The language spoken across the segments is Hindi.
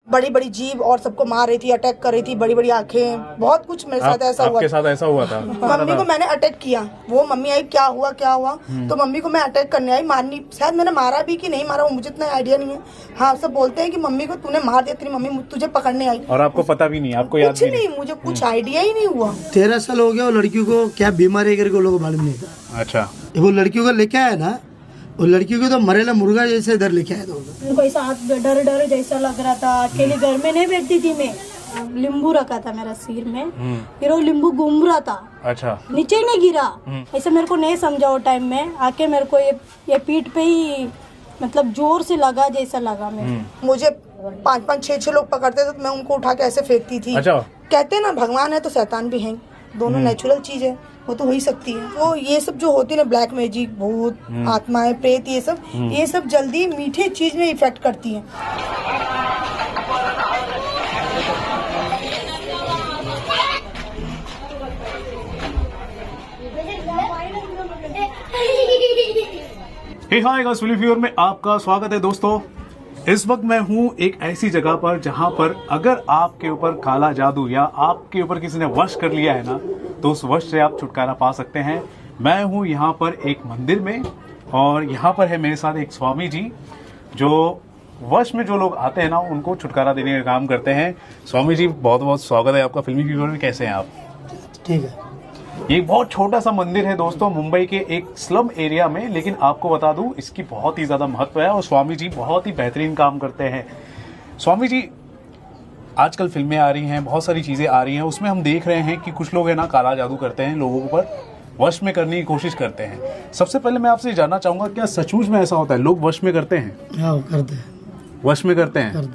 बड़ी बड़ी जीभ और सबको मार रही थी, अटैक कर रही थी, बड़ी बड़ी आंखें, बहुत कुछ मेरे साथ ऐसा हुआ। आपके साथ ऐसा हुआ था? मम्मी को मैंने अटैक किया, वो मम्मी आई क्या हुआ तो मम्मी को मैं अटैक करने आई, मारनी, शायद मैंने मारा भी कि नहीं मारा वो मुझे इतना आइडिया नहीं है। हाँ, सब बोलते हैं कि मम्मी को तूने मार दिया, तेरी मम्मी तुझे पकड़ने आई। और आपको पता भी नहीं, आपको याद भी नहीं, मुझे कुछ आइडिया ही नहीं हुआ। 13 साल हो गया और लड़कियों को क्या बीमारी है करके लोगों को मालूम नहीं था। अच्छा, वो लड़कियों को लेके आया ना, वो लड़कियों को तो मरेला मुर्गा जैसे इधर लेके आया था। मेरे ऐसा हाथ डर डर जैसा लग रहा था। अकेले घर में नहीं बैठती थी मैं, नींबू रखा था मेरा सिर में, फिर वो नींबू घूम रहा था। अच्छा, नीचे ही नहीं गिरा। ऐसा मेरे को नहीं समझा वो टाइम में आके, मेरे को ये पीठ पे ही मतलब जोर से लगा जैसा लगा। मैं मुझे 5-5, 6-6 लोग पकड़ते थे तो मैं उनको उठा के ऐसे फेंकती थी। अच्छा। कहते हैं ना भगवान है तो शैतान भी है, दोनों नेचुरल चीज है, वो तो हो ही सकती है। तो ये सब जो होती है ना, ब्लैक मैजिक, भूत, आत्माएं, प्रेत, ये सब जल्दी मीठे चीज में इफेक्ट करती है। हे हाय गाइस, फिल्मी फीवर में आपका स्वागत है दोस्तों। इस वक्त मैं हूँ एक ऐसी जगह पर जहाँ पर अगर आपके ऊपर काला जादू या आपके ऊपर किसी ने वश कर लिया है ना, तो उस वश से आप छुटकारा पा सकते हैं। मैं हूँ यहाँ पर एक मंदिर में और यहाँ पर है मेरे साथ एक स्वामी जी जो वश में जो लोग आते हैं ना उनको छुटकारा देने का काम करते हैं। स्वामी जी, बहुत बहुत स्वागत है आपका फिल्मी फीवर में। कैसे हैं आप? ठीक है। ये बहुत छोटा सा मंदिर है दोस्तों, मुंबई के एक स्लम एरिया में, लेकिन आपको बता दूं इसकी बहुत ही ज्यादा महत्व है और स्वामी जी बहुत ही बेहतरीन काम करते हैं। स्वामी जी, आजकल फिल्में आ रही हैं, बहुत सारी चीजें आ रही हैं, उसमें हम देख रहे हैं कि कुछ लोग है ना काला जादू करते हैं, लोगों के ऊपर वश में करने की कोशिश करते हैं। सबसे पहले मैं आपसे जानना चाहूंगा, क्या सचमुच में ऐसा होता है, लोग वश में करते हैं? हाँ, करते हैं। वश में करते हैं?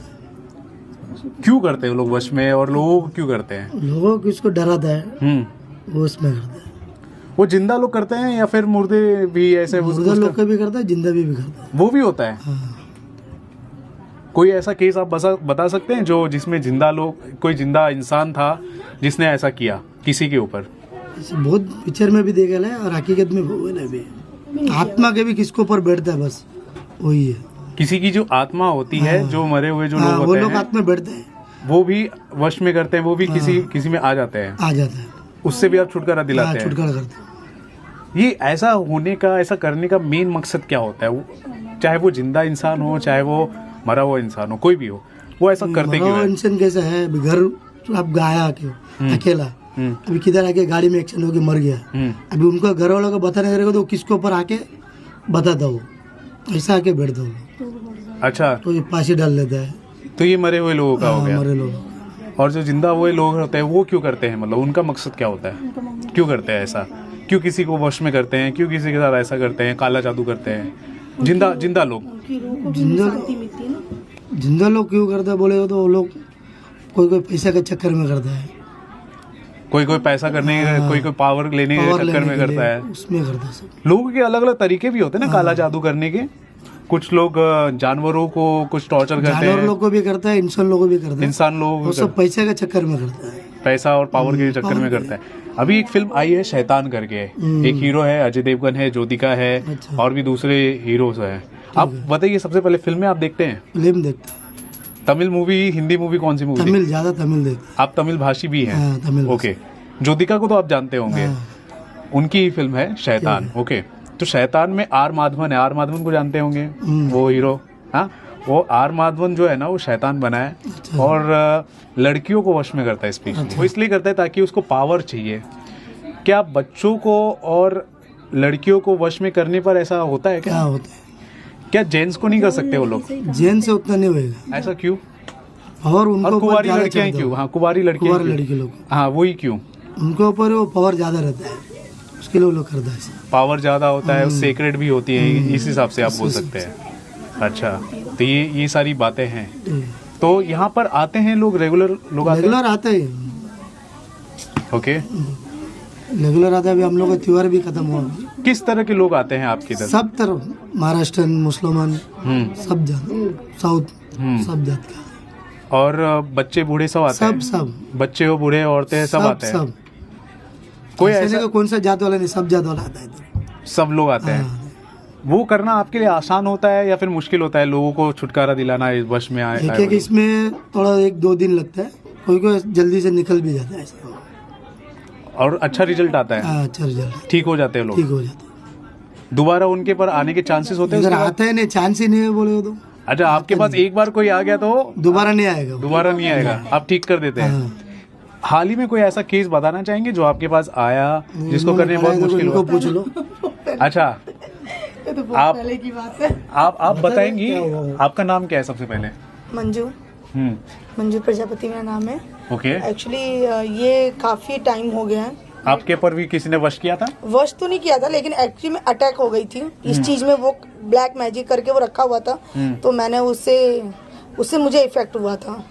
क्यों करते हैं लोग वश में, और लोगों को क्यों करते हैं? लोगों को इसको डराता है, वो उसमें करते हैं। वो जिंदा लोग करते हैं या फिर मुर्दे भी ऐसे? मुर्दा लोग का भी करता है, जिंदा भी करता है। वो भी होता है? हाँ। कोई ऐसा केस आप बता सकते हैं जो जिसमें जिंदा लोग, कोई जिंदा इंसान था जिसने ऐसा किया किसी के ऊपर? बहुत पिक्चर में भी देखा है और हकीकत में भी आत्मा के भी किसको ऊपर बैठता है, बस वही है। किसी की जो आत्मा होती है, जो मरे हुए जो लोग होते हैं, वो लोग आत्मा बैठते हैं, वो भी वश में करते हैं, वो भी किसी में आ जाते हैं। आ जाता है, उससे भी आप छुटकारा दिलाते हैं? छुटकारा करते हैं। ये ऐसा होने का, ऐसा करने का मेन मकसद क्या होता है? चाहे वो जिंदा इंसान हो, चाहे वो मरा हुआ इंसान हो, कोई भी हो, वो ऐसा करते क्यों है? इंसान कैसा है, घर आप गाया क्यों अकेला, अभी किधर आके गाड़ी में एक्सीडेंट होके मर गया, अभी उनको घर वालों को बताने करेगा तो किसके ऊपर आके बताता हो, ऐसा आके बैठता हो। अच्छा, तो ये फांसी डाल लेता है। तो ये मरे हुए लोगों का हो गया। मरे लोग। और जो जिंदा हुए लोग होते हैं वो क्यों करते हैं, मतलब उनका मकसद क्या होता है, क्यों करते हैं ऐसा? क्यों किसी को वश में करते हैं, क्यों किसी के साथ ऐसा करते हैं, काला जादू करते हैं? जिंदा लोग जिंदा लोग क्यों करते हैं बोले तो वो लोग कोई पैसे के चक्कर में करता है, कोई पैसा करने, कोई पावर लेने के चक्कर में करता है, उसमें करता है। सब लोगों के अलग अलग तरीके भी होते हैं ना काला जादू करने के। कुछ लोग जानवरों को कुछ टॉर्चर करते हैं, जानवर लोग को भी करता है, इंसान लोगों को भी करता है। इंसान लोग सब पैसे के चक्कर में करता है, पैसा और पावर के चक्कर में करता है। अभी एक फिल्म आई है शैतान करके, एक हीरो है अजय देवगन है, ज्योतिका है, अच्छा। और भी दूसरे हीरोज हैं। आप बताइए, सबसे पहले फिल्में आप देखते हैं? फिल्म देखते हैं। तमिल मूवी, हिंदी मूवी, कौन सी मूवी? तमिल, ज्यादा तमिल देखते। आप तमिल भाषी भी हैं? हाँ, तमिल। ओके। ज्योतिका को तो आप जानते होंगे, उनकी ही फिल्म है शैतान। ओके, तो शैतान में आर माधवन है, आर माधवन को जानते होंगे, वो हीरो। हाँ, वो आर माधवन जो है ना, वो शैतान बना है। अच्छा। और लड़कियों को वश में करता है स्पेशली। अच्छा। वो इसलिए करता है ताकि उसको पावर चाहिए। क्या बच्चों को और लड़कियों को वश में करने पर ऐसा होता है क्या? होता है। क्या जेंट्स को नहीं कर सकते वो लोग? जेंट्स से उतना नहीं होगा। ऐसा क्यों? और उनको कुंवारी लड़कियां क्यों? हाँ, कुंवारी लड़के लोग, हाँ, वही क्यों? उनके ऊपर वो पावर ज्यादा रहता है, उसके लिए वो लोग करता है। पावर ज्यादा होता है, सेक्रेट भी होती है, इस हिसाब से आप बोल सकते हैं। अच्छा, तो ये सारी बातें हैं। तो यहाँ पर आते हैं लोग, रेगुलर लोग आते हैं। ओके, रेगुलर आता है। अभी हम लोग का त्योहार भी खत्म हुआ। किस तरह के लोग आते हैं आपकी तरफ? सब तरफ, महाराष्ट्र, मुसलमान, सब जात, साउथ, सब जात का। और बच्चे बूढ़े सब आते हैं? सब बच्चे हो, बूढ़े, औरतें, सब आते हैं। सब कोई ऐसा कौन सा जात वाला नहीं, सब जात वाला आता है। सब लोग आते हैं। वो करना आपके लिए आसान होता है या फिर मुश्किल होता है, लोगों को छुटकारा दिलाना इस वश में आए? देखिए कि इसमें थोड़ा 1-2 दिन लगता है, कोई कोई जल्दी से निकल भी जाता है इसका। और अच्छा रिजल्ट आता है? हाँ, अच्छा रिजल्ट, ठीक हो जाते हैं लोग? ठीक हो जाता है। दोबारा उनके पर आने के चांसेस होते हैं? अगर आता है नहीं, चांस ही नहीं है बोले तो। अच्छा, आपके पास एक बार कोई आ गया तो दोबारा नहीं आएगा, दोबारा नहीं आएगा, आप ठीक कर देते हैं। हाँ। हाल ही में कोई ऐसा केस बताना चाहेंगे जो आपके पास आया जिसको करने में बहुत मुश्किल उनको हुआ? पूछ लो। अच्छा, ये तो बहुत आप- पहले की बात है। आप बताएंगी, आपका नाम क्या है सबसे पहले? मंजू, मंजू प्रजापति मेरा नाम है। ओके। एक्चुअली ये काफी टाइम हो गया है। आपके ऊपर भी किसी ने वश किया था? वश तो नहीं किया था, लेकिन एक्चुअली में अटैक हो गई थी इस चीज में। वो ब्लैक मैजिक करके वो रखा हुआ था, तो मैंने उससे मुझे इफेक्ट हुआ था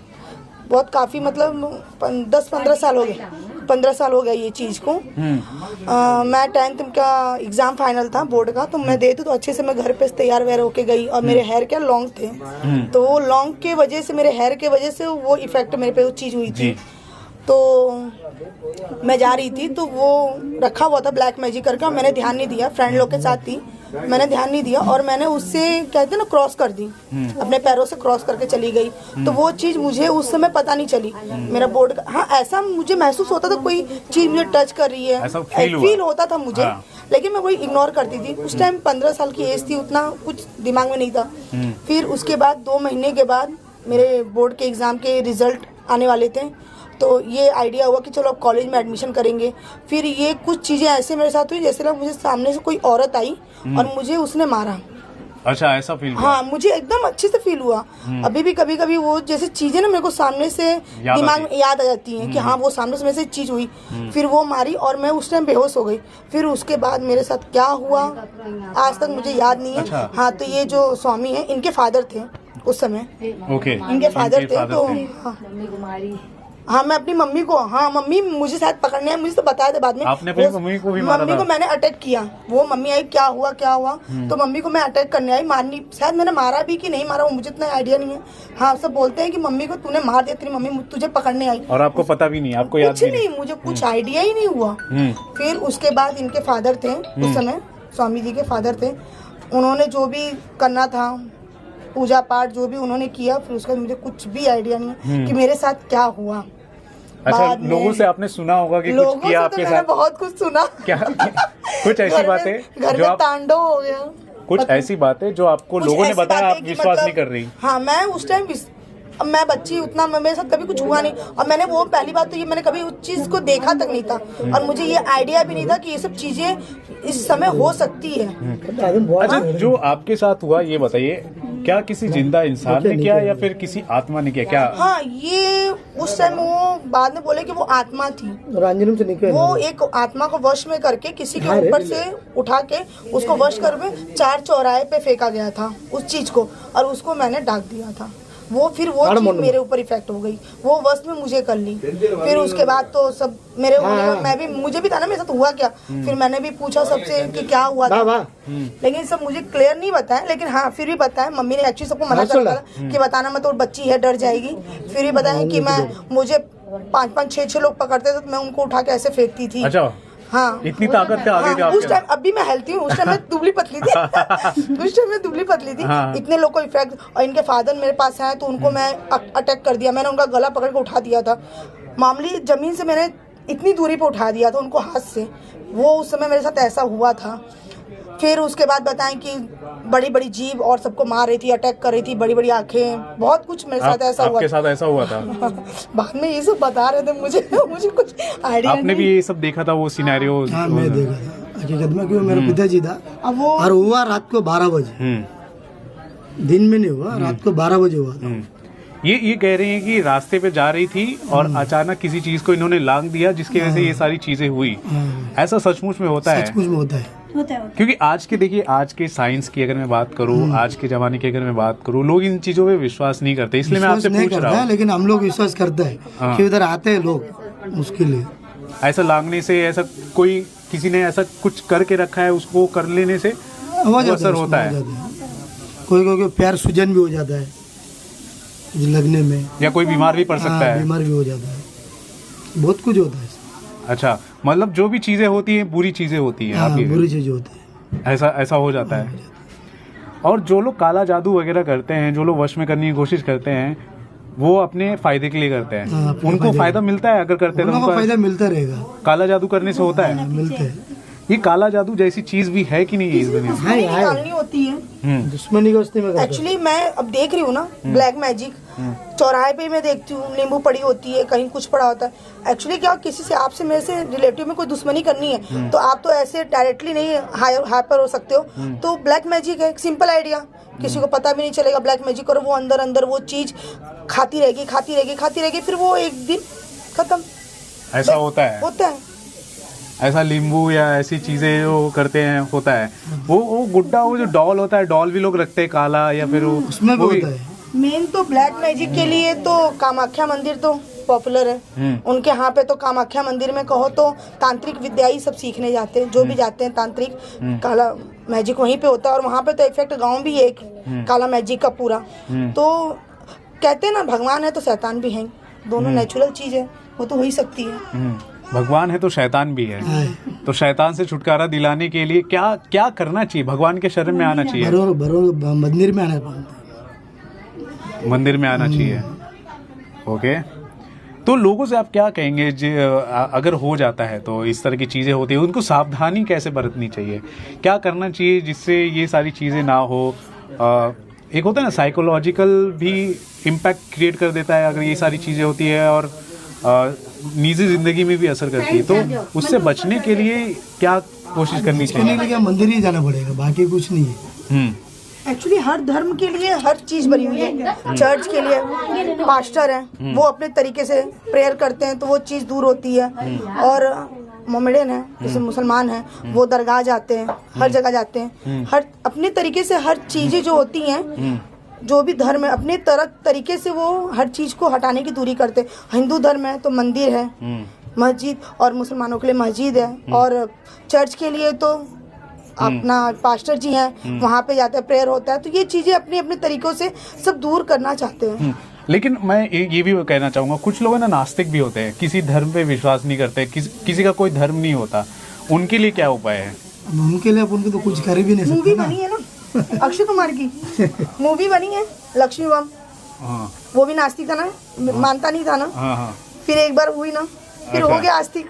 बहुत, काफी मतलब 10-15 साल हो गए, 15 साल हो गया ये चीज को। मैं 10th का एग्जाम फाइनल था बोर्ड का, तो मैं देती तो अच्छे से मैं घर पे तैयार वैयार होके गई, और मेरे हेयर क्या लॉन्ग थे, तो वो लॉन्ग के वजह से, मेरे हेयर के वजह से वो इफेक्ट मेरे पे वो चीज हुई थी। तो मैं जा रही थी तो वो रखा हुआ था ब्लैक मैजिक करके, और मैंने ध्यान नहीं दिया, फ्रेंड लोग के साथ थी, मैंने ध्यान नहीं दिया, और मैंने उससे कहते ना क्रॉस कर दी, अपने पैरों से क्रॉस करके चली गई। तो वो चीज मुझे उस समय पता नहीं चली, मेरा बोर्ड का, हाँ ऐसा मुझे महसूस होता था कोई चीज मुझे टच कर रही है, फील होता था मुझे। हाँ। लेकिन मैं वही इग्नोर करती थी। उस टाइम 15 साल की एज थी, उतना कुछ दिमाग में नहीं था। फिर उसके बाद 2 महीने के बाद मेरे बोर्ड के एग्जाम के रिजल्ट आने वाले थे, तो ये आइडिया हुआ कि चलो अब कॉलेज में एडमिशन करेंगे। फिर ये कुछ चीज़ें ऐसे मेरे साथ हुई जैसे ना मुझे सामने से कोई औरत आई और मुझे उसने मारा। अच्छा, ऐसा फील हुआ? हाँ, मुझे एकदम अच्छे से फील हुआ। अभी भी कभी कभी वो जैसे चीजें ना मेरे को सामने से दिमाग में याद आ जाती हैं कि हाँ वो सामने से मेरे से चीज हुई। फिर वो मारी और मैं उस टाइम बेहोश हो गई। फिर उसके बाद मेरे साथ क्या हुआ आज तक मुझे याद नहीं है। अच्छा। हाँ, तो ये जो स्वामी है इनके फादर थे उस समय। ओके, इनके फादर थे, तो हाँ मैं अपनी मम्मी को, हाँ मम्मी मुझे शायद पकड़ने आए, मुझे तो बताया था बाद में। आपने अपनी मम्मी को भी मारा? मम्मी को मैंने अटैक किया। वो मम्मी आई, क्या हुआ तो मम्मी को मैं अटैक करने आई, मारनी, शायद मैंने मारा भी कि नहीं मारा वो मुझे इतना आइडिया नहीं है। हाँ, सब बोलते हैं कि मम्मी को तूने मार दिया, तेरी मम्मी तुझे पकड़ने आई। और आपको पता भी नहीं, आपको याद कुछ नहीं, मुझे कुछ आइडिया ही नहीं हुआ। फिर उसके बाद इनके फादर थे उस समय, स्वामी जी के फादर थे, उन्होंने जो भी करना था पूजा पाठ जो भी उन्होंने किया, फिर उसका मुझे कुछ भी आइडिया नहीं कि मेरे साथ क्या हुआ। अच्छा, लोगों से आपने सुना होगा कि कुछ किया आपके साथ? बहुत कुछ सुना। क्या कुछ ऐसी बातें घर में तांडव हो गया? कुछ ऐसी बातें जो आपको लोगों ने बताया, आप विश्वास नहीं कर रही? हाँ, मैं उस टाइम मैं बच्ची, उतना मेरे साथ कभी कुछ हुआ नहीं। और मैंने वो पहली बात तो ये, मैंने कभी उस चीज को देखा तक नहीं था, और मुझे ये आइडिया भी नहीं था कि ये सब चीजें इस समय हो सकती है। अच्छा, जो आपके साथ हुआ ये बताइए, क्या किसी जिंदा इंसान ने किया या फिर किसी आत्मा ने किया? क्या? हाँ, ये उस टाइम वो बाद में बोले कि वो आत्मा थी, वो एक आत्मा को वश में करके किसी के ऊपर से उठा के उसको वश करके 4 चौराहे पे फेंका गया था उस चीज को, और उसको मैंने डाक दिया था। वो फिर वो चीज मेरे ऊपर इफेक्ट हो गई, वो वश में मुझे कर ली। फिर उसके बाद तो सब मेरे मैं भी, मुझे भी था ना मेरे साथ हुआ क्या। फिर मैंने भी पूछा सबसे कि क्या हुआ था, लेकिन सब मुझे क्लियर नहीं बताया। लेकिन हाँ, फिर भी बताया, मम्मी ने एक्चुअली सबको मना कर दिया कि बताना मत, और बच्ची है डर जाएगी। फिर भी बताया कि मुझे 5-5, 6-6 लोग पकड़ते थे तो मैं उनको उठा के ऐसे फेंकती थी। अच्छा, हाँ, इतनी ताकत क्या आ गई थी आपके? उस टाइम, अभी मैं हेल्थी हूँ, उस टाइम मैं दुबली पतली थी। उस टाइम मैं दुबली पतली थी। हाँ। इतने लोग को इफेक्ट, और इनके फादर मेरे पास आए तो उनको मैं अटैक कर दिया। मैंने उनका गला पकड़ के उठा दिया था, मामूली जमीन से मैंने इतनी दूरी पे उठा दिया था उनको हाथ से। वो उस समय मेरे साथ ऐसा हुआ था। फिर उसके बाद बताएं कि बड़ी बड़ी जीभ और सबको मार रही थी, अटैक कर रही थी, बड़ी बड़ी आंखें, बहुत कुछ मेरे साथ ऐसा हुआ। आपके साथ ऐसा हुआ था? बाद में ये सब बता रहे थे मुझे कुछ आइडिया। आपने भी ये सब देखा था, वो सिनेरियो? हाँ, मैं देखा था हकीकत में, क्योंकि मेरे पिताजी था। अब वो और हुआ रात को 12 बजे, दिन में नहीं हुआ, रात को 12 बजे हुआ था। ये कह रहे हैं कि रास्ते पे जा रही थी और अचानक किसी चीज को इन्होंने लांग दिया, जिसकी वजह से ये सारी चीजें हुई। ऐसा सचमुच में होता है? सचमुच में होता है। क्योंकि आज के, देखिए आज के साइंस की अगर मैं बात करूं, आज के जमाने की अगर मैं बात करूं, लोग इन चीजों पे विश्वास नहीं करते, इसलिए मैं आपसे पूछ रहा हूँ। लेकिन हम लोग विश्वास करते हैं कि उधर आते हैं लोग, मुश्किल है। ऐसा लांगने से, ऐसा कोई किसी ने ऐसा कुछ करके रखा है, उसको कर लेने से असर होता है? कोई पैर सूजन भी हो जाता है लगने में, या कोई बीमार भी पड़ सकता है? बीमार भी हो जाता है, बहुत कुछ होता है। अच्छा, मतलब जो भी चीजें होती हैं बुरी चीजें होती हैं? बुरी चीजें होती है, ऐसा हो जाता है। और जो लोग काला जादू वगैरह करते हैं, जो लोग वश में करने की कोशिश करते हैं, वो अपने फायदे के लिए करते हैं। हाँ, अपने उनको फायदे फायदा मिलता है अगर करते हैं तो उनको उनको फायदा मिलता रहेगा। काला जादू करने से होता है। मिलते हैं। ये काला जादू जैसी चीज भी है कि नहीं है इस दुनिया में? है, है। निकालनी होती है दुश्मनी को उसने में करते हैं। एक्चुअली मैं अब देख रही हूँ ना ब्लैक मैजिक, चौराहे पे मैं देखती हूँ नींबू पड़ी होती है, कहीं कुछ पड़ा होता है। एक्चुअली क्या किसी से आपसे मेरे से रिलेटिव में कोई दुश्मनी करनी है तो आप तो ऐसे डायरेक्टली नहीं हाइपर हो सकते हो। तो ब्लैक मैजिक है एक सिंपल आइडिया, किसी को पता भी नहीं चलेगा ब्लैक मैजिक करो, वो अंदर अंदर वो चीज खाती रहेगी खाती रहेगी खाती रहेगी, फिर वो एक दिन खत्म। ऐसा होता है, होता है ऐसा नींबू या ऐसी चीजें जो करते हैं होता है। वो गुड्डा, वो जो डॉल होता है, डॉल भी लोग रखते हैं काला, या फिर उसमें भी वो भी होता है। मेन तो ब्लैक मैजिक के लिए तो कामाख्या मंदिर तो पॉपुलर है। उनके यहाँ पे तो कामाख्या मंदिर में कहो तो तांत्रिक विद्या ही सब सीखने जाते हैं, जो भी जाते हैं तांत्रिक काला मैजिक वहीं पे होता है। और वहाँ पे तो इफेक्ट गांव भी है एक काला मैजिक का पूरा। तो कहते हैं ना भगवान है तो शैतान भी है, दोनों नेचुरल चीज है, वो तो हो ही सकती है। भगवान है तो शैतान भी है। तो शैतान से छुटकारा दिलाने के लिए क्या क्या करना चाहिए? भगवान के शरण में आना चाहिए, बरोबर मंदिर में आना पड़ता है। मंदिर में आना चाहिए। ओके, तो लोगों से आप क्या कहेंगे अगर हो जाता है तो इस तरह की चीजें होती है, उनको सावधानी कैसे बरतनी चाहिए, क्या करना चाहिए जिससे ये सारी चीजें ना हो? एक होता है ना साइकोलॉजिकल भी इम्पैक्ट क्रिएट कर देता है अगर ये सारी चीजें होती है, और निजी जिंदगी में भी असर करती है। तो उससे बचने के लिए क्या कोशिश करनी चाहिए? इसके लिए मंदिर ही जाना पड़ेगा, बाकी कुछ नहीं है। एक्चुअली हर धर्म के लिए हर चीज बनी हुई है। चर्च के लिए पास्टर हैं, वो अपने तरीके से प्रेयर करते हैं तो वो चीज दूर होती है। और मोमेडियन है जैसे मुसलमान हैं, वो दरगाह जाते हैं, हर जगह जाते हैं। हर अपने तरीके से हर चीजें जो होती हैं, जो भी धर्म है अपने तरीके से वो हर चीज को हटाने की दूरी करते हैं। हिंदू धर्म है तो मंदिर है, मस्जिद, और मुसलमानों के लिए मस्जिद है, और चर्च के लिए तो अपना पास्टर जी हैं, वहाँ पे जाते हैं, प्रेयर होता है। तो ये चीजें अपने अपने तरीकों से सब दूर करना चाहते हैं। लेकिन मैं ये भी कहना चाहूंगा, कुछ लोग ना नास्तिक भी होते हैं, किसी धर्म पे विश्वास नहीं करते, किसी का कोई धर्म नहीं होता, उनके लिए क्या उपाय है? उनके लिए अपन को तो कुछ कर भी नहीं सकते। मूवी बनी है ना अक्षय कुमार की मूवी बनी है लक्ष्मी बम, वो भी नास्तिक था ना, मानता नहीं था ना, फिर एक बार हुई ना, फिर हो गया आस्तिक।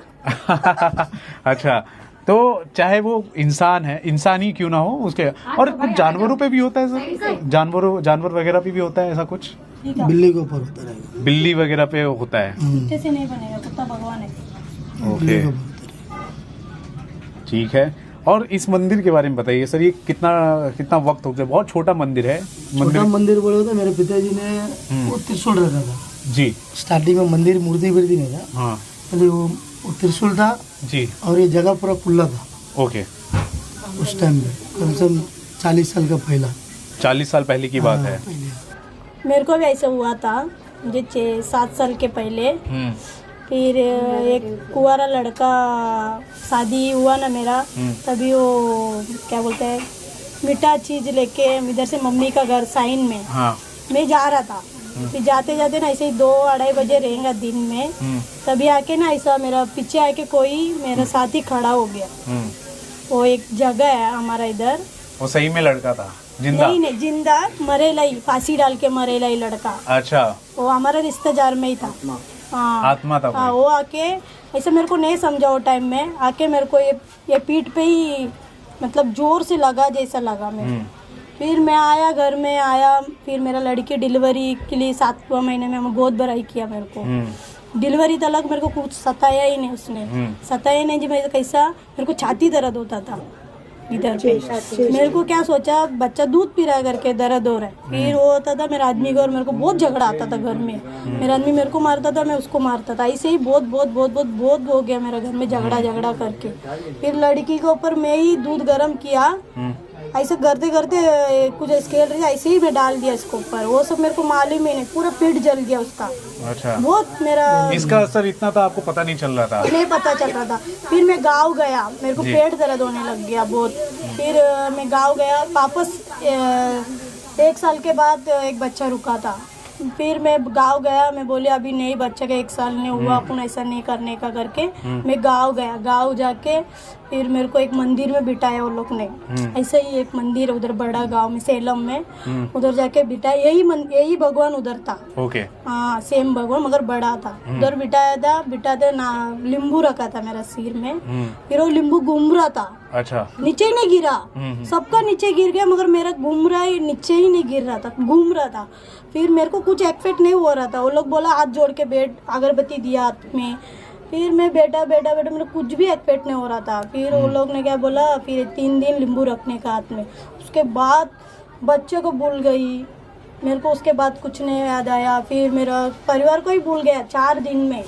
अच्छा, तो चाहे वो इंसान है, इंसान ही क्यों ना हो उसके, और कुछ जानवरों पे भी होता है सर, जानवर वगैरह पे भी होता है ऐसा कुछ? बिल्ली के ऊपर होता है, बिल्ली वगैरह पे होता है। कुत्ते से नहीं बनेगा, कुत्ता भगवान है। ओके, ठीक है। और इस मंदिर के बारे में बताइए सर, ये कितना वक्त हो गया? बहुत छोटा मंदिर है। मंदिर बोले तो मेरे पिताजी ने वो त्रिशूल रखा था जी। स्टार्टिंग में मंदिर मूर्ति वृद्धि नहीं था, हाँ पहले वो त्रिशूल था जी, और ये जगह पूरा खुला था ओके। उस टाइम में, कम से कम 40 साल का पहला, 40 साल पहले की बात है। मेरे को भी ऐसा हुआ था, मुझे 6-7 साल के पहले। फिर एक कुंवारा लड़का शादी हुआ ना मेरा, तभी वो क्या बोलते हैं मीठा चीज लेके इधर से मम्मी का घर साइन में मैं जा रहा था। फिर जाते जाते ना ऐसे ही 2-2:30 बजे रहेगा दिन में, तभी आके ना ऐसा मेरा पीछे आके कोई मेरा साथी खड़ा हो गया। वो एक जगह है हमारा इधर, वो सही में लड़का था? जिंदा? नहीं, जिंदा मरेला ही, फांसी डाल के मरेला ही लड़का। अच्छा, वो हमारा रिश्तेदार में ही था। हाँ, आत्मा था हाँ, वो आके ऐसे मेरे को नहीं समझा वो टाइम में, आके मेरे को ये पीठ पे ही मतलब जोर से लगा जैसा लगा मेरे। फिर मैं आया, घर में आया, फिर मेरा लड़की डिलीवरी के लिए 7वां महीने में हम गोद भराई किया। मेरे को डिलीवरी तक मेरे को कुछ सताया ही नहीं, उसने सताया नहीं जी। मेरे कैसा मेरे को छाती दर्द होता था इधर पे। मेरे को क्या सोचा बच्चा दूध पी रहा है करके दर्द हो रहा है। फिर वो होता था मेरा आदमी का और मेरे को बहुत झगड़ा आता था घर में। मेरा आदमी मेरे को मारता था, मैं उसको मारता था, ऐसे ही बहुत हो गया मेरा घर में झगड़ा करके। फिर लड़की के ऊपर मैं ही दूध गर्म किया, ऐसे करते करते कुछ स्केल रही ऐसे ही मैं डाल दिया इसके ऊपर। वो सब मेरे को मालूम ही नहीं, पूरा पेट जल गया उसका। अच्छा, बहुत मेरा इसका असर इतना था, आपको पता नहीं चल रहा था? नहीं पता चल रहा था। फिर मैं गाँव गया, मेरे को पेट दर्द होने लग गया बहुत। फिर मैं गाँव गया वापस, 1 साल के बाद एक बच्चा रुका था। फिर मैं गांव गया, मैं बोले अभी नहीं, बच्चे का 1 साल नहीं हुआ, अपन ऐसा नहीं करने का करके मैं गांव गया। गांव जाके फिर मेरे को एक मंदिर में बिठाया वो लोग ने। ऐसे ही एक मंदिर है उधर बड़ा गांव में, सेलम में, उधर जाके बिठाया। यही भगवान उधर था। ओके। हाँ, सेम भगवान मगर बड़ा था। उधर बिठाया था, बिठाते ना लींबू रखा था मेरा सिर में। फिर वो लींबू घूम रहा था। अच्छा। नीचे ही नहीं गिरा, सबका नीचे गिर गया मगर मेरा घूम रहा है, नीचे ही नहीं गिर रहा था, घूम रहा था। फिर मेरे को कुछ इफेक्ट नहीं हो रहा था। वो लोग बोला हाथ जोड़ के बैठ, अगरबत्ती दिया हाथ में। फिर मैं बैठा मेरे कुछ भी इफेक्ट नहीं हो रहा था। फिर वो लोग ने क्या बोला, फिर 3 दिन लींबू रखने का हाथ में। उसके बाद बच्चे को भूल गई, मेरे को उसके बाद कुछ नहीं याद आया। फिर मेरा परिवार को ही भूल गया 4 दिन में।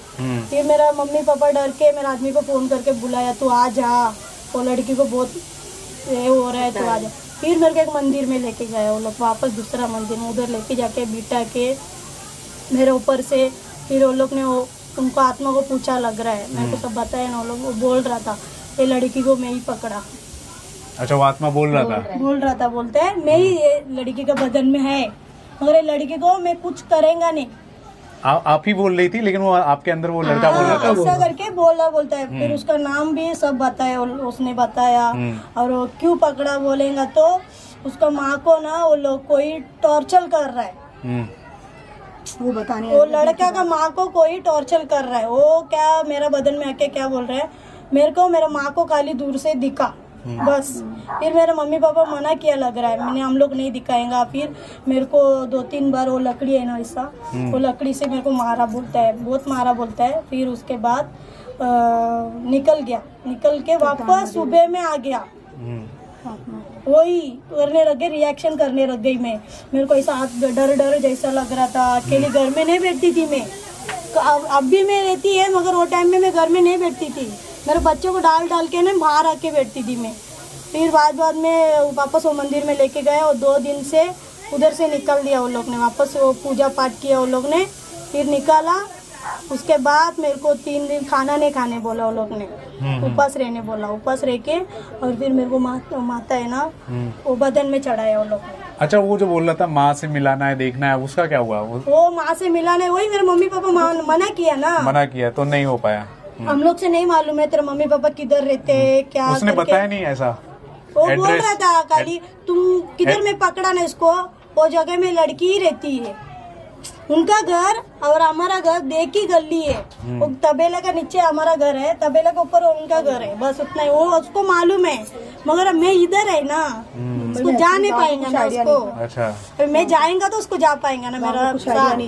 फिर मेरा मम्मी पापा डर के मेरा आदमी को फ़ोन करके बुलाया, तू आ जा, वो लड़की को बहुत ये हो रहा है, तू आ जा। फिर मेरे को एक मंदिर में लेके गया वो लोग, वापस दूसरा मंदिर में, उधर लेके जाके बिठा के मेरे ऊपर से। फिर वो लोग ने उनको आत्मा को पूछा लग रहा है, मेरे को सब बताया ना। वो लोग वो बोल रहा था ये लड़की को मैं ही पकड़ा। अच्छा, वो आत्मा बोल रहा था? बोल रहा था, बोलते हैं मैं ही ये लड़की का बदन में है, मगर ये लड़की को मैं कुछ करेंगा नहीं। आप ही बोल रही थी, लेकिन वो आपके अंदर वो लड़का बोल रहा था? ऐसा करके बोलता है। फिर उसका नाम भी सब बताया, उसने बताया। और वो क्यों पकड़ा बोलेगा तो उसका माँ को ना वो लोग कोई टॉर्चर कर रहा है। वो बताने, वो लड़का का माँ को कोई टॉर्चर कर रहा है। वो क्या मेरा बदन में आके क्या बोल रहा है, मेरे को मेरा माँ को खाली दूर से दिखा बस। फिर मेरे मम्मी पापा मना किया लग रहा है, मैंने हम लोग नहीं दिखाएंगा। फिर मेरे को 2-3 बार वो लकड़ी है ना ऐसा, वो लकड़ी से मेरे को मारा बोलता है, बहुत मारा बोलता है। फिर उसके बाद निकल के वापस सुबह में आ गया। वही करने लग गए, रिएक्शन करने लग गई मैं। मेरे को ऐसा हाथ डर जैसा लग रहा था। अकेली घर में नहीं बैठती थी मैं, अब भी मैं रहती है मगर वो टाइम में मैं घर में नहीं बैठती थी। मेरे बच्चों को डाल के ना बाहर आके बैठती थी मैं। फिर बाद में वापस वो मंदिर में लेके गए और 2 दिन से उधर से निकल दिया वो लोग ने। वापस वो पूजा पाठ किया वो लोग ने, फिर निकाला। उसके बाद मेरे को 3 दिन खाना नहीं खाने बोला वो लोग ने, उपवास रहने बोला। उपवास रह के और फिर मेरे को माता है ना वो बदन में चढ़ाया वो लोग ने। अच्छा, वो जो बोल रहा था माँ से मिलाना है, देखना है, उसका क्या हुआ? वो माँ से मिलाना है, वही मेरे मम्मी पापा मना किया ना। मना किया तो नहीं हो पाया। हम लोग से नहीं मालूम है तेरे मम्मी पापा किधर रहते हैं क्या। उसने बताया नहीं ऐसा? वो बोल रहा था खाली तुम किधर में पकड़ा ना इसको, वो जगह में लड़की ही रहती है। उनका घर और हमारा घर देख ही गली है। वो तबेला का नीचे हमारा घर है, तबेला के ऊपर उनका घर है, बस उतना ही। वो उसको मालूम है मगर मैं इधर है ना, उसको जा नहीं पाएंगा ना उसको। अच्छा, मैं जाएंगा तो उसको जा पाएंगा ना मेरा साथ।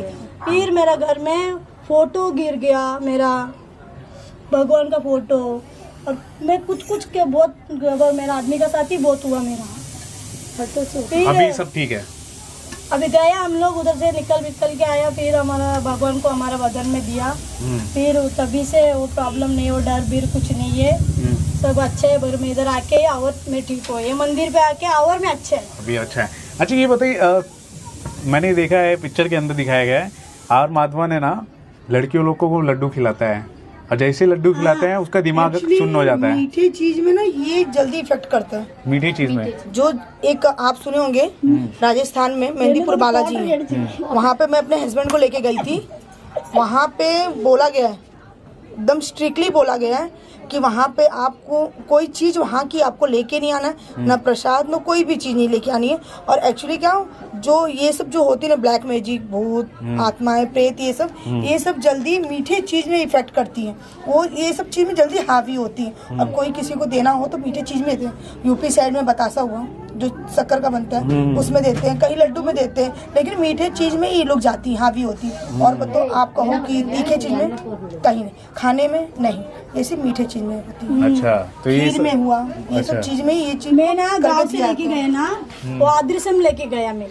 फिर मेरा घर में फोटो गिर गया, मेरा भगवान का फोटो। और मैं कुछ के बहुत, मेरा आदमी का साथ ही बहुत हुआ मेरा। अभी सब ठीक है? अभी गया हम लोग उधर से निकल के आया। फिर हमारा भगवान को हमारा बदन में दिया। फिर तभी से वो प्रॉब्लम नहीं, वो डर भी कुछ नहीं है, सब अच्छा है। मैं इधर आके और मैं ठीक हो, ये मंदिर पे आके और मैं अच्छा है, अभी अच्छा है। अच्छा, ये बताइए, मैंने देखा है पिक्चर के अंदर दिखाया गया है आर माधवन है ना, लड़कियों लोग को वो लड्डू खिलाता है और जैसे लड्डू खिलाते हैं उसका दिमाग शून्य हो जाता है। मीठी चीज में ना ये जल्दी इफेक्ट करता है। मीठी चीज में जो एक आप सुने होंगे राजस्थान में मेहंदीपुर बालाजी में, वहाँ पे मैं अपने हस्बैंड को लेके गई थी। वहाँ पे बोला गया है, एकदम स्ट्रिक्टली बोला गया है कि वहाँ पे आपको कोई चीज़ वहाँ की आपको लेके नहीं आना है, ना प्रसाद ना कोई भी चीज़ नहीं लेके आनी है। और एक्चुअली क्या जो ये सब जो होती है ना, ब्लैक मैजिक, भूत, आत्माएं, प्रेत, ये सब जल्दी मीठे चीज़ में इफेक्ट करती हैं। वो ये सब चीज़ में जल्दी हावी होती हैं। और कोई किसी को देना हो तो मीठे चीज़ में देते हैं। यूपी साइड में बतासा हुआ जो शक्कर का बनता है उसमें देते हैं, कहीं लड्डू में देते हैं, लेकिन मीठे चीज में ये लोग जाती हैं, हावी होती है। और बताओ आप कहो कि तीखे चीज में कहीं नहीं, खाने में नहीं, ऐसे मीठे चीज में होती है। अच्छा, तो ये खीर में हुआ, ये सब चीज में ये चीज। मैं ना गाँव से लेके गया ना, वो आदर से लेके गया मैं,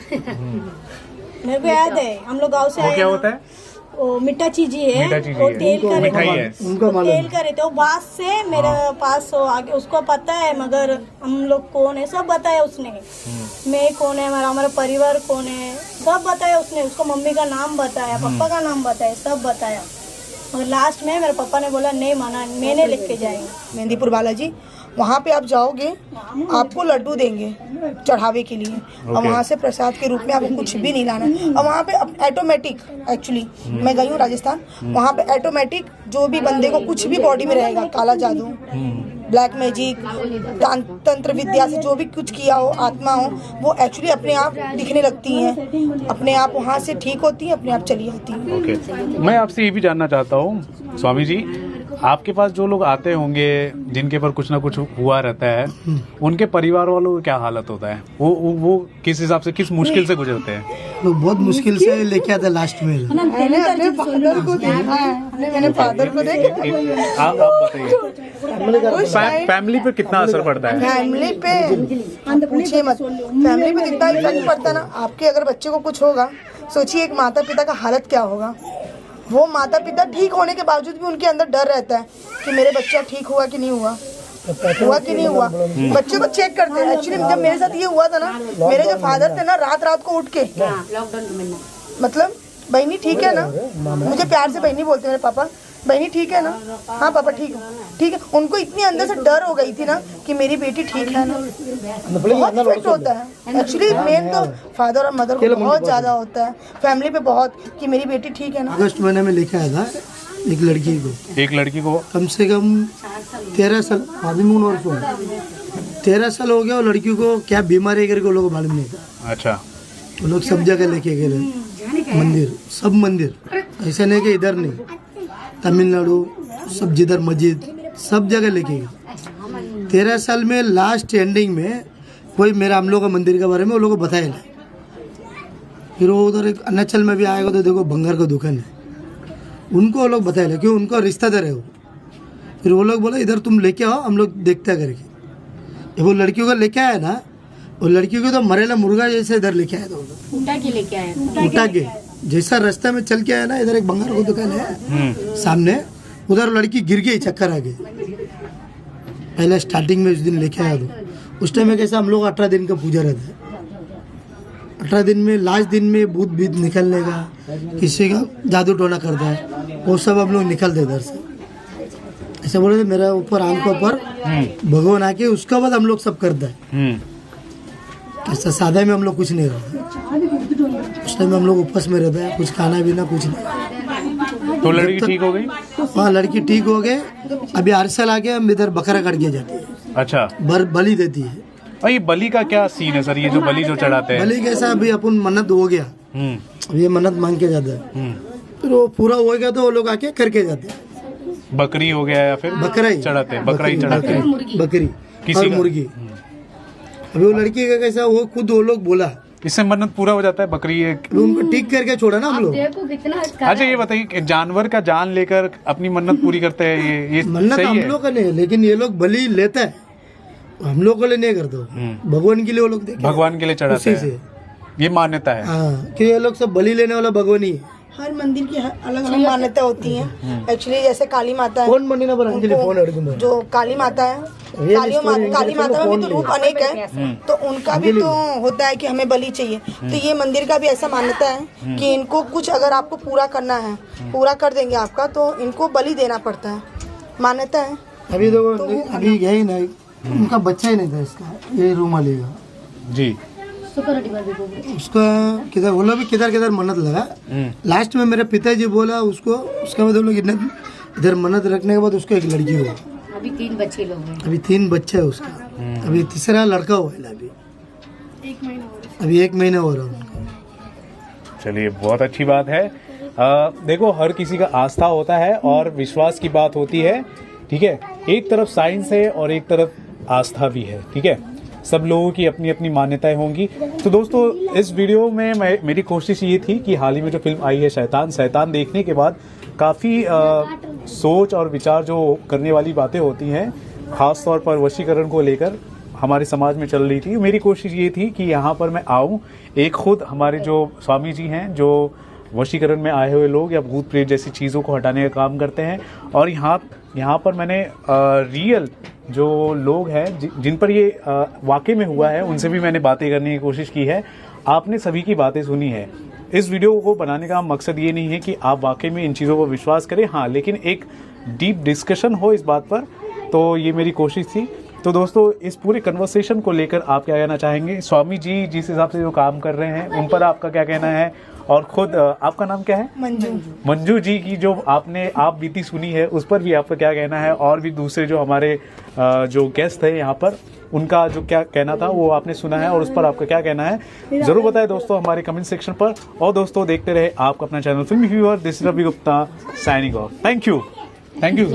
मेरे को याद है। हम लोग गाँव से आए। क्या होता है वो मीठा चीज ही है, वो तेल का तेल का रहते। वो बात से मेरे पास आगे उसको पता है, मगर हम लोग कौन है सब बताया उसने। मैं कौन है, हमारा परिवार कौन है, सब बताया उसने। उसको मम्मी का नाम बताया, पापा का नाम बताया, सब बताया। मगर लास्ट में मेरे पापा ने बोला नहीं माना, मैंने लेके जाएंगे मेहंदीपुर बालाजी। वहाँ पे आप जाओगे, आपको लड्डू देंगे चढ़ावे के लिए, और वहाँ से प्रसाद के रूप में आपको कुछ भी नहीं लाना है। और वहाँ पे ऑटोमेटिक, एक्चुअली मैं गई हूँ राजस्थान, वहाँ पे ऑटोमेटिक जो भी बंदे को कुछ भी बॉडी में रहेगा, काला जादू, ब्लैक मैजिक, तंत्र विद्या से जो भी कुछ किया हो, आत्मा हो, वो एक्चुअली अपने आप दिखने लगती हैं, अपने आप वहाँ से ठीक होती हैं, अपने आप चली जाती हैं। ओके, मैं आपसे ये भी जानना चाहता हूँ स्वामी जी, आपके पास जो लोग आते होंगे जिनके पर कुछ ना कुछ हुआ रहता है, उनके परिवार वालों का क्या हालत होता है? वो किस हिसाब से, किस मुश्किल से गुजरते हैं? लोग बहुत मुश्किल से लेके आते लास्ट में। मैंने अपने फादर को देखा है, मैंने फादर को देखा। आप बताइए फैमिली पे कितना असर पड़ता है? फैमिली पे पूछिए मत, फैमिली पे कितना इफेक्ट पड़ता है ना। आपके अगर बच्चे को कुछ होगा, सोचिए एक माता पिता का हालत क्या होगा। वो माता पिता ठीक होने के बावजूद भी उनके अंदर डर रहता है कि मेरे बच्चा ठीक हुआ कि नहीं हुआ, हुआ कि नहीं हुआ। बच्चे को चेक करते हैं। एक्चुअली जब मेरे साथ ये हुआ था ना, मेरे जो फादर थे ना, रात को उठ के, मतलब बहनी ठीक है ना, मुझे प्यार से बहनी बोलते मेरे पापा, बहनी ठीक है ना, हाँ पापा ठीक है, ठीक है। उनको इतनी अंदर से डर हो गई थी ना कि मेरी बेटी ठीक है ना। बहुत इफेक्ट होता है एक्चुअली, मेन तो फादर और मदर को बहुत ज्यादा होता है, फैमिली पे बहुत, कि मेरी बेटी ठीक है ना। अगस्त महीने में लेके आया था एक लड़की को कम से कम 13 साल, 13 साल हो गया। वो लड़की को क्या बीमारी है करके लोगों को मालूम नहीं था। अच्छा, वो लोग सब जगह लेके गए, मंदिर, सब मंदिर, ऐसा नहीं कि इधर नहीं, तमिलनाडु सब, जिधर मस्जिद, सब जगह लेके गए। 13 साल में लास्ट एंडिंग में कोई मेरा हम लोग का मंदिर के बारे में वो लोगों को बताया नहीं। फिर वो उधर एक अरुणाचल में भी आएगा तो देखो भंगार का दुकान है, उनको वो लोग बताया क्यों, उनका रिश्तेदार है वो। फिर वो लोग बोला इधर तुम लेके आओ, हम लोग देखते हैं करके। वो लड़कियों को लेके आया ना, वो लड़कियों को तो मरेला मुर्गा जैसे इधर लेके आया था, उठा के जैसा रास्ते में चल के आया ना, इधर एक भंगार का दुकान है सामने, उधर लड़की गिर गई, चक्कर आ गई। पहले स्टार्टिंग में उस दिन लेके आया तो उस टाइम में कैसा हम लोग 18 दिन का पूजा रहता है। 18 दिन में लास्ट दिन में भूत भीत निकलने का, किसी का जादू टोना करता है, वो सब हम लोग निकलते इधर से। ऐसे बोले थे मेरा ऊपर आंखों पर भगवान आके, उसके बाद हम लोग सब करते हैं। ऐसा सादा में हम लोग कुछ नहीं रहता, उस टाइम में हम लोग उपवास में रहते हैं, कुछ खाना पीना कुछ नहीं। तो लड़की ठीक हो गई? हाँ, लड़की ठीक हो गए। अभी हर साल आके हम इधर बकरा काट के जाते हैं। अच्छा, बलि देती है। और ये बलि का क्या सीन है सर? ये जो बलि जो चढ़ाते हैं, बलि कैसा, अभी अपन मन्नत हो गया, अब ये मन्नत मांग के जाता है, फिर वो पूरा हो गया तो वो लोग आके करके जाते हैं। बकरी हो गया या फिर बकरा ही चढ़ाते हैं? बकरा ही चढ़ाते हैं, बकरी किसी और का? मुर्गी। अभी वो लड़की का कैसा, वो खुद वो लोग बोला इससे मन्नत पूरा हो जाता है। बकरी एक उनको ठीक करके छोड़ा ना हम लोग। अच्छा, ये बताइए जानवर का जान लेकर अपनी मन्नत पूरी करते हैं, ये मन्नत सही हम है? लोग का नहीं, लेकिन ये लोग बलि लेते हैं, हम लोग के लिए नहीं करते, भगवान के लिए वो लोग देखे, भगवान के लिए चढ़ाते उसी से। हैं, ये मान्यता है। हाँ, कि ये लोग सब बलि लेने वाला भगवान ही है। हर मंदिर की अलग अलग मान्यता होती हैं। एक्चुअली जैसे काली माता है, कौन मंदिर पर अंजलि फोन है तुम्हारा? जो काली माता है, काली माता में भी तो रूप अनेक है, तो उनका भी तो होता है कि हमें बलि चाहिए। तो ये मंदिर का भी ऐसा मान्यता है कि इनको कुछ अगर आपको पूरा करना है, पूरा कर देंगे आपका, तो इनको बलि देना पड़ता है, मान्यता है। अभी तो अभी यही नहीं, उनका बच्चा ही नहीं था इसका, ये रूम लेगा जी। उसका किधर बोला भी किधर मन्नत लगा। लास्ट में मेरे पिताजी बोला उसको, उसके बाद लोग इधर मन्नत रखने के बाद उसको एक लड़की हुआ। अभी 3 बच्चे लोग हैं। अभी 3 बच्चे है उसका, अभी तीसरा लड़का हुआ है। अभी 1 महीना हो रहा है। चलिए, बहुत अच्छी बात है। देखो, हर किसी का आस्था होता है और विश्वास की बात होती है, ठीक है। एक तरफ साइंस है और एक तरफ आस्था भी है, ठीक है। सब लोगों की अपनी अपनी मान्यताएं होंगी। तो दोस्तों, इस वीडियो में मेरी कोशिश ये थी कि हाल ही में जो फिल्म आई है शैतान देखने के बाद काफ़ी सोच और विचार जो करने वाली बातें होती हैं, ख़ास तौर पर वशीकरण को लेकर हमारे समाज में चल रही थी। मेरी कोशिश ये थी कि यहाँ पर मैं आऊँ, एक खुद हमारे जो स्वामी जी हैं, जो वशीकरण में आए हुए लोग या भूत प्रेत जैसी चीज़ों को हटाने का काम करते हैं, और यहाँ पर मैंने रियल जो लोग हैं जिन पर ये वाकई में हुआ है, उनसे भी मैंने बातें करने की कोशिश की है। आपने सभी की बातें सुनी है। इस वीडियो को बनाने का मकसद ये नहीं है कि आप वाकई में इन चीज़ों को विश्वास करें, हाँ, लेकिन एक डीप डिस्कशन हो इस बात पर, तो ये मेरी कोशिश थी। तो दोस्तों इस पूरे कन्वर्सेशन को लेकर आप क्या कहना चाहेंगे? स्वामी जी जिस हिसाब से जो काम कर रहे हैं उन पर आपका क्या कहना है? और खुद आपका नाम क्या है? मंजू। मंजू जी की जो आपने आप बीती सुनी है उस पर भी आपका क्या कहना है? और भी दूसरे जो हमारे जो गेस्ट है यहाँ पर उनका जो क्या कहना था वो आपने सुना है और उस पर आपका क्या कहना है जरूर बताएं दोस्तों हमारे कमेंट सेक्शन पर। और दोस्तों देखते रहे आपका अपना channel Filmy viewer. This is Ravi Gupta signing off. Thank you sir. Thank you.